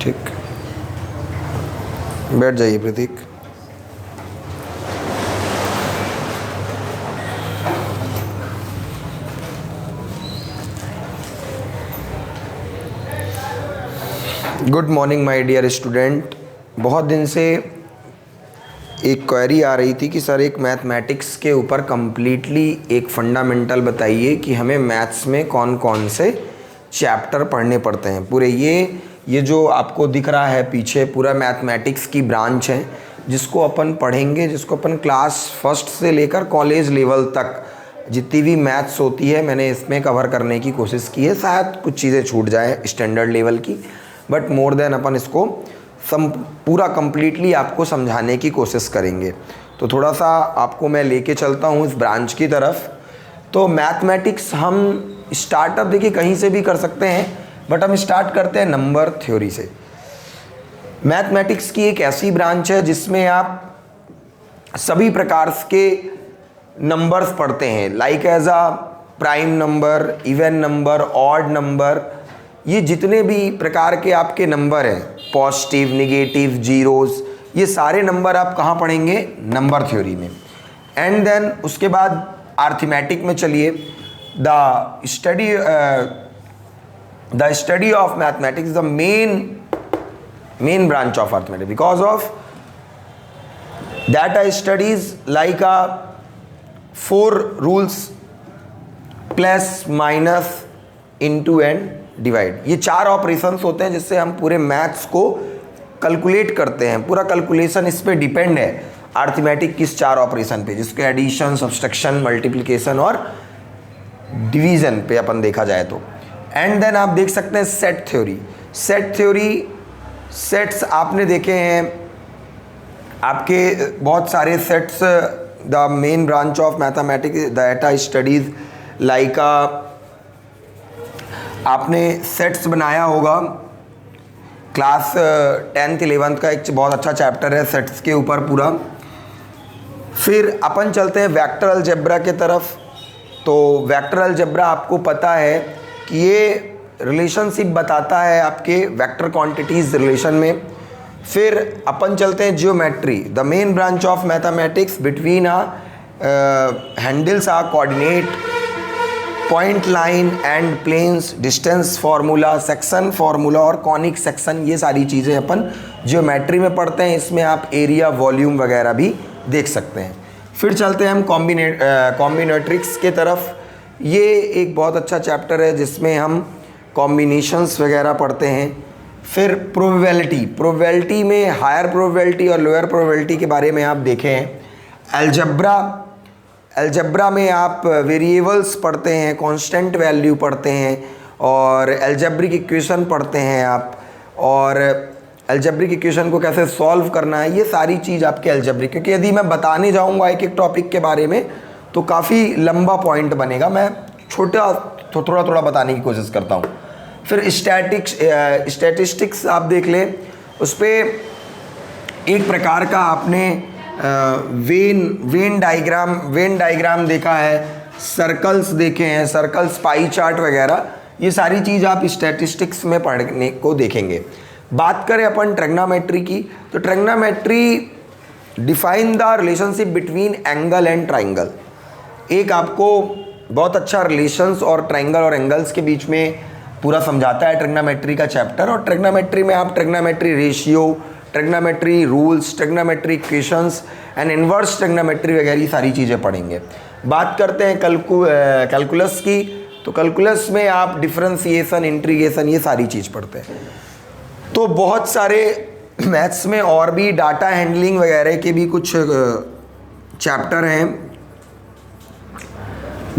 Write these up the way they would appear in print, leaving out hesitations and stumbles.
ठीक, बैठ जाइए Prateek. Good morning my dear student. बहुत दिन से एक क्वेरी आ रही थी कि सर एक मैथमेटिक्स के ऊपर कम्प्लीटली एक फंडामेंटल बताइए कि हमें मैथ्स में कौन कौन से चैप्टर पढ़ने पड़ते हैं। पूरे ये जो आपको दिख रहा है पीछे पूरा मैथमेटिक्स की ब्रांच है जिसको अपन पढ़ेंगे, जिसको अपन क्लास फर्स्ट से लेकर कॉलेज लेवल तक जितनी भी मैथ्स होती है मैंने इसमें कवर करने की कोशिश की है। शायद कुछ चीज़ें छूट जाए स्टैंडर्ड लेवल की, बट मोर देन अपन इसको पूरा कंप्लीटली आपको समझाने की कोशिश करेंगे। तो थोड़ा सा आपको मैं लेके चलता हूँ इस ब्रांच की तरफ। तो मैथमेटिक्स हम स्टार्टअप देखिए कहीं से भी कर सकते हैं, बट हम स्टार्ट करते हैं नंबर थ्योरी से। मैथमेटिक्स की एक ऐसी ब्रांच है जिसमें आप सभी प्रकार के नंबर्स पढ़ते हैं, like as a prime number, even number, odd number. ये जितने भी प्रकार के आपके नंबर हैं, पॉजिटिव, नेगेटिव, जीरोज़, ये सारे नंबर आप कहाँ पढ़ेंगे? नंबर थ्योरी में। एंड देन उसके बाद अर्थमेटिक में चलिए, the study of mathematics the main branch of arithmetics, because of that studies like a 4 rules plus minus into and divide. ये 4 ऑपरेशंस होते हैं जिससे हम पूरे मैथ्स को कैलकुलेट करते हैं। पूरा कैलकुलेशन इस पे डिपेंड है अर्थमेटिक किस 4 ऑपरेशन पे, जिसके एडिशन, सब्सट्रैक्शन, मल्टीप्लिकेशन और डिवीजन पे अपन देखा जाए तो। एंड देन आप देख सकते हैं सेट थ्योरी। सेट्स आपने देखे हैं, आपके बहुत सारे sets. The main branch of mathematics data studies like आपने सेट्स बनाया होगा। क्लास 10th 11th का एक बहुत अच्छा चैप्टर है सेट्स के ऊपर पूरा। फिर अपन चलते हैं वेक्टर अलजेब्रा के तरफ। तो वेक्टर अलजेब्रा आपको पता है कि ये रिलेशनशिप बताता है आपके वेक्टर क्वांटिटीज़ रिलेशन में। फिर अपन चलते हैं geometry, the main branch of mathematics between handles are coordinate, point line and planes, distance formula, section formula और कॉनिक सेक्शन, ये सारी चीज़ें अपन जियोमेट्री में पढ़ते हैं। इसमें आप एरिया, वॉल्यूम वगैरह भी देख सकते हैं। फिर चलते हैं हम कॉम्बिनेट्रिक्स के तरफ। ये एक बहुत अच्छा चैप्टर है जिसमें हम कॉम्बिनेशंस वगैरह पढ़ते हैं। फिर प्रोबेबिलिटी में हायर प्रोबेबिलिटी और लोअर प्रोबेबिलिटी के बारे में आप देखे हैं। अलजेब्रा में आप वेरिएबल्स पढ़ते हैं, कांस्टेंट वैल्यू पढ़ते हैं और अलजेब्रिक इक्वेशन पढ़ते हैं आप, और अलजेब्रिक इक्वेशन को कैसे सॉल्व करना है, ये सारी चीज़ आपके अलजेब्रिक। क्योंकि यदि मैं बताने जाऊंगा एक टॉपिक के बारे में तो काफ़ी लंबा पॉइंट बनेगा, मैं थोड़ा थोड़ा बताने की कोशिश करता हूँ। फिर स्टैटिस्टिक्स आप देख लें, उस पर एक प्रकार का आपने वेन डायग्राम देखा है, सर्कल्स देखे हैं, सर्कल्स, पाई चार्ट वगैरह, ये सारी चीज़ आप स्टैटिस्टिक्स में पढ़ने को देखेंगे। बात करें अपन ट्रिग्नोमेट्री की, तो trigonometry define the relationship between angle and triangle. एक आपको बहुत अच्छा रिलेशंस और ट्राइंगल और एंगल्स के बीच में पूरा समझाता है ट्रिग्नोमेट्री का चैप्टर। और ट्रिग्नोमेट्री में आप trigonometry ratio, trigonometry rules, trigonometry equations and inverse trigonometry वगैरह सारी चीज़ें पढ़ेंगे। बात करते हैं कैलकुलस की, तो कैलकुलस में आप डिफरेंशिएशन, इंटीग्रेशन, ये सारी चीज़ पढ़ते हैं। तो बहुत सारे मैथ्स में और भी डाटा हैंडलिंग वगैरह के भी कुछ चैप्टर हैं,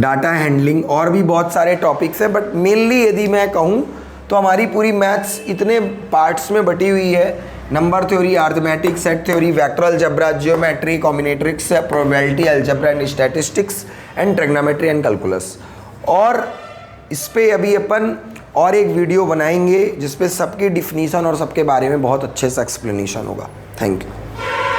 डाटा हैंडलिंग और भी बहुत सारे टॉपिक्स हैं। बट मेनली यदि मैं कहूँ तो हमारी पूरी मैथ्स इतने पार्ट्स में बटी हुई है: number theory, arithmetic, set theory, vector algebra, geometry, combinatorics, probability, algebra and statistics and trigonometry and calculus. और इस पे अभी अपन और एक वीडियो बनाएंगे जिस पे सबकी डिफिनीशन और सबके बारे में बहुत अच्छे से एक्सप्लेनेशन होगा। Thank you.